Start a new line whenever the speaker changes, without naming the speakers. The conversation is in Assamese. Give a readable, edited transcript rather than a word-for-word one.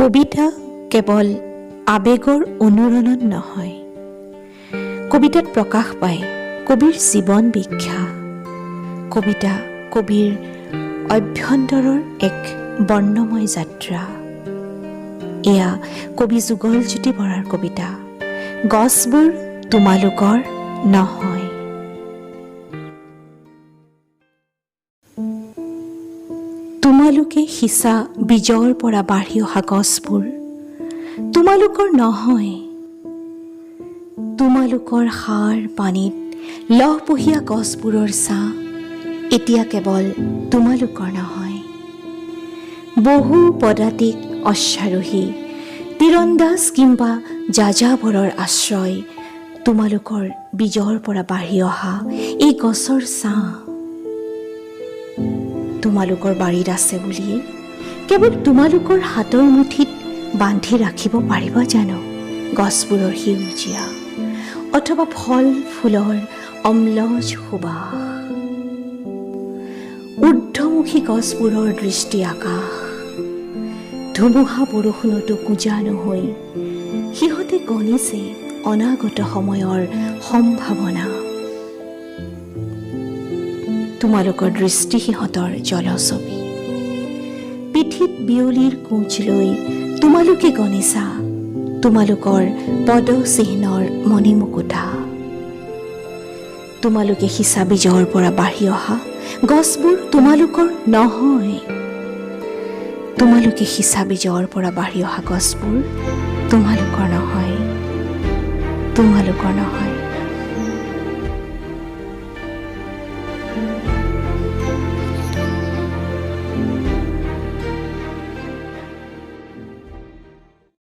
কবিতা কেৱল আৱেগৰ অনুৰণন নহয়, কবিতাত প্ৰকাশ পায় কবিৰ জীৱন ব্যাখ্যা। কবিতা কবিৰ অভ্যন্তৰৰ এক বৰ্ণময় যাত্ৰা। এয়া কবি যুগলজ্যোতি বৰাৰ কবিতা, গছবোৰ তোমালোকৰ নহয়। তোমালোকে সিঁচা বীজৰ পৰা বাঢ়ি অহা গছবোৰ তোমালোকৰ নহয়। তোমালোকৰ সাৰ পানীত লহপহীয়া গছবোৰৰ ছাঁ এতিয়া কেৱল তোমালোকৰ নহয়। বহু পদাতিক অশ্বাৰোহী তীৰন্দাজ কিম্বা যাযাবৰৰ আশ্ৰয় তোমালোকৰ বীজৰ পৰা বাঢ়ি অহা এই গছৰ ছাঁ। তোমালোকৰ বাৰীত আছে বুলিয়েই কেৱল তোমালোকৰ হাতৰ মুঠিত বান্ধি ৰাখিব পাৰিবা জানো গছবোৰৰ সেউজীয়া অথবা ফল ফুলৰ অম্লজ সুবাস? ঊৰ্ধ্বমুখী গছবোৰৰ দৃষ্টি আকাশ, ধুমুহা বৰষুণতো কোজা নহৈ সিহঁতে গণিছে অনাগত সময়ৰ সম্ভাৱনা। তোমালোকৰ দৃষ্টি সিহঁতৰ জলছবি, পিঠিত বিয়লিৰ কোঁচ লৈ তোমালোকে গণিছা তোমালোকৰ পদচিহ্নৰ মণিমুকুতা। তোমালোকে সিঁচা বীজৰ পৰা বাঢ়ি অহা গছবোৰ তোমালোকৰ নহয়। তোমালোকে সিঁচা বীজৰ পৰা বাঢ়ি অহা গছবোৰ তোমালোকৰ নহয়, তোমালোকৰ নহয়।